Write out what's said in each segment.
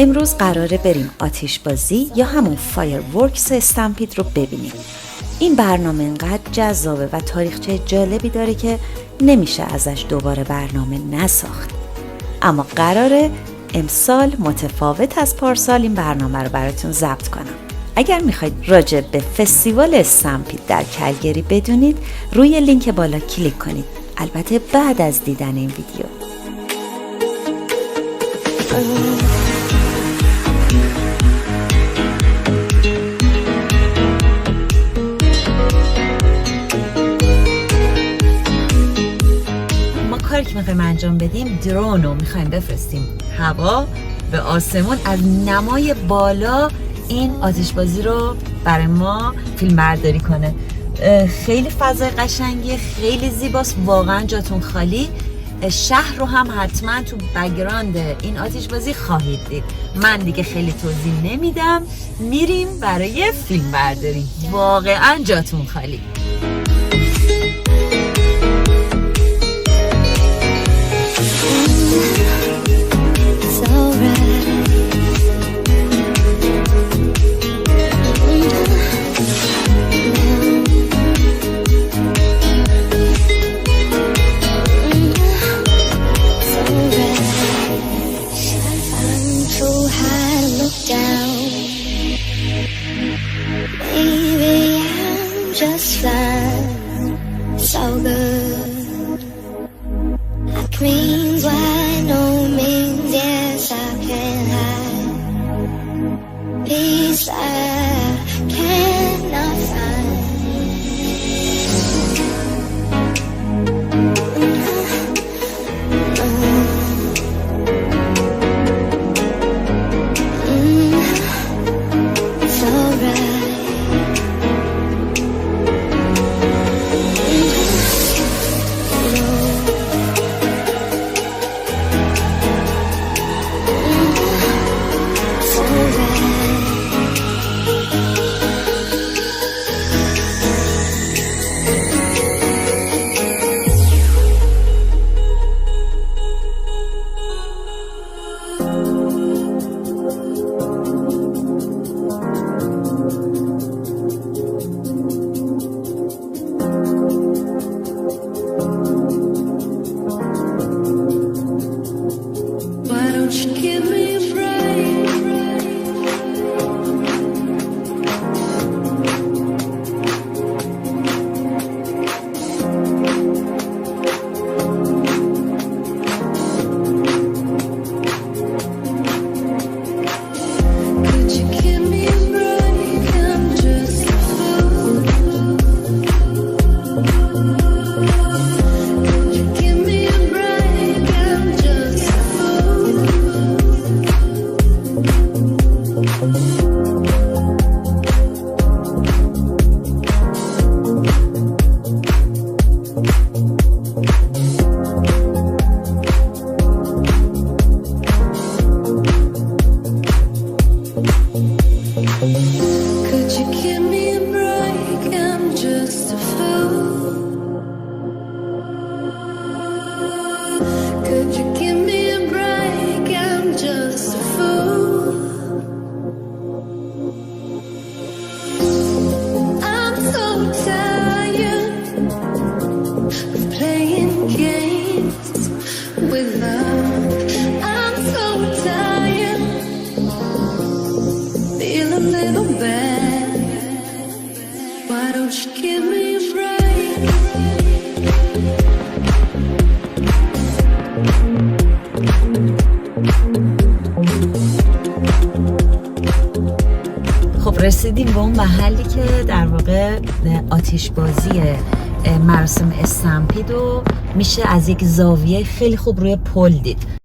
امروز قراره بریم آتش بازی یا همون فایر ورکس استمپید رو ببینیم. این برنامه انقدر جذابه و تاریخچه جالبی داره که نمیشه ازش دوباره برنامه نساخت. اما قراره امسال متفاوت از پارسال این برنامه رو براتون ضبط کنم. اگر میخواید راجع به فستیوال استمپید در کلگری بدونید، روی لینک بالا کلیک کنید. البته بعد از دیدن این ویدیو. ما کاری که میخوایم انجام بدیم، درون رو میخوایم بفرستیم هوا به آسمون، از نمای بالا این آتش بازی رو برای ما فیلم برداری کنه. خیلی فضای قشنگیه، خیلی زیباست، واقعا جاتون خالی. شهر رو هم حتما تو بک‌گراند این آتش بازی خواهید دید. من دیگه خیلی توضیح نمیدم، میریم برای فیلم برداری. واقعا جاتون خالی. رسیدیم به اون محلی که در واقع آتش بازی مراسم استمپید رو میشه از یک زاویه خیلی خوب روی پل دید.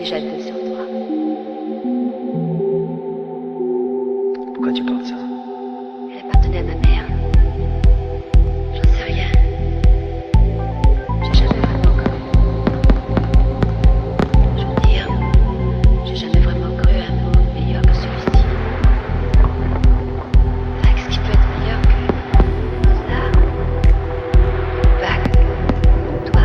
et j'attends sur toi. Pourquoi tu portes ça? Elle appartenait à ma mère. J'en sais rien. J'ai jamais vraiment cru. Je veux dire, j'ai jamais vraiment cru à un monde meilleur que celui-ci. Enfin, qu'est-ce qui peut être meilleur que ça? Vague, toi.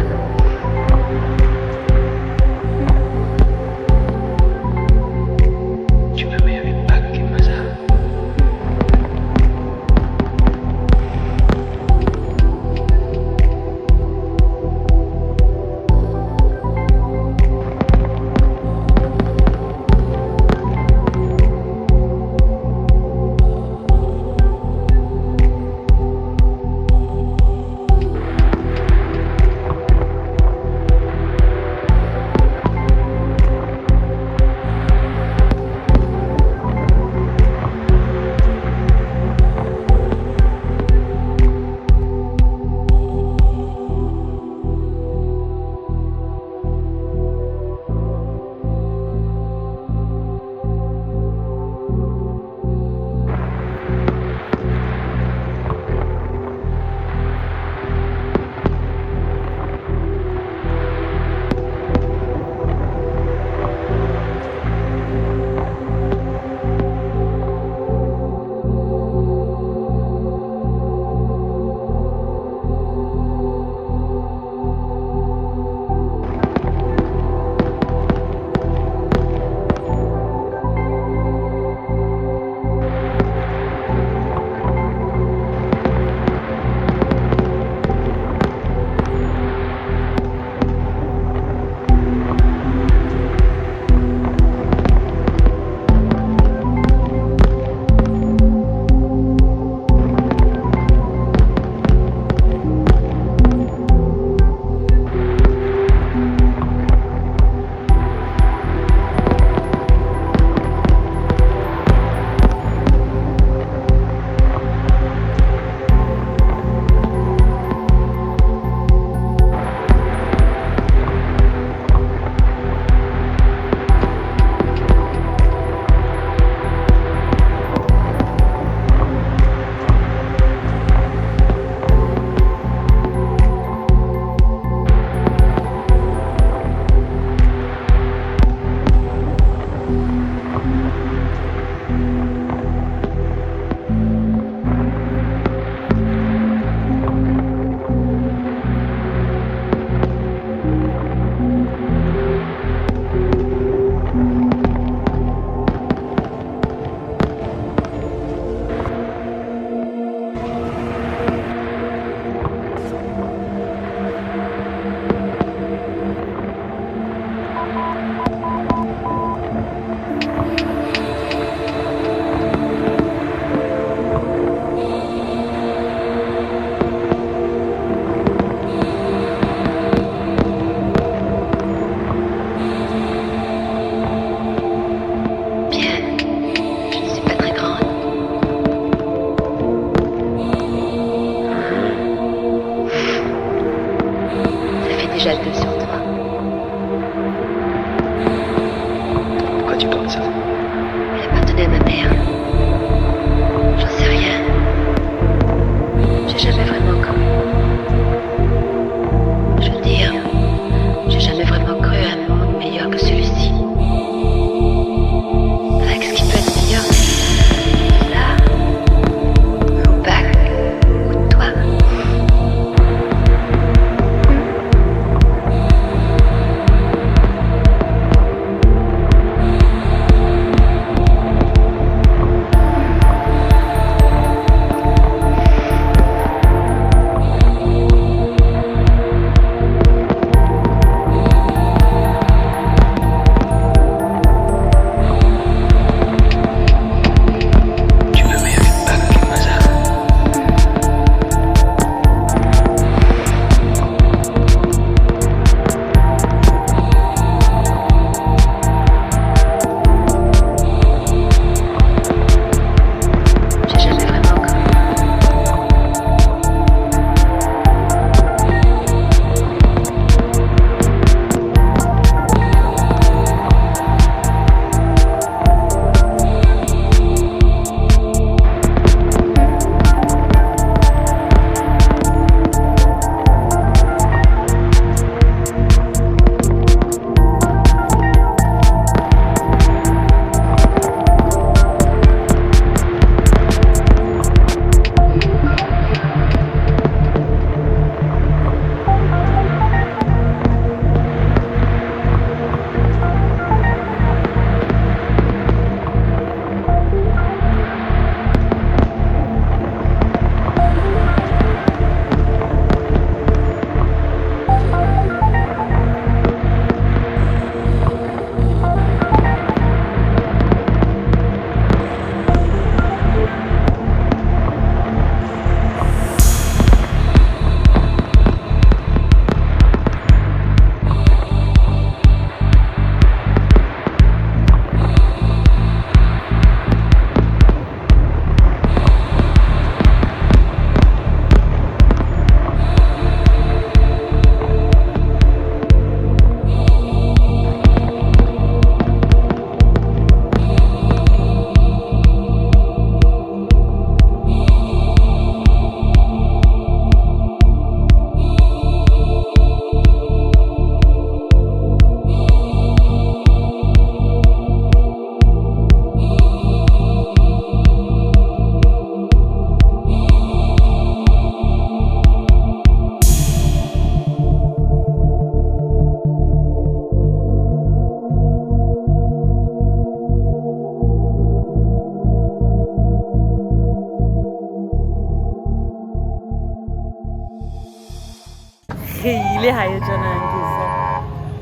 خیلی هیجان انگیزه.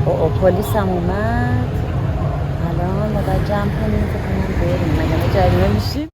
او پلیس هم اومد. الان ما باید جمع کنیم فکر کنم بریم مگه جریمه میشیم.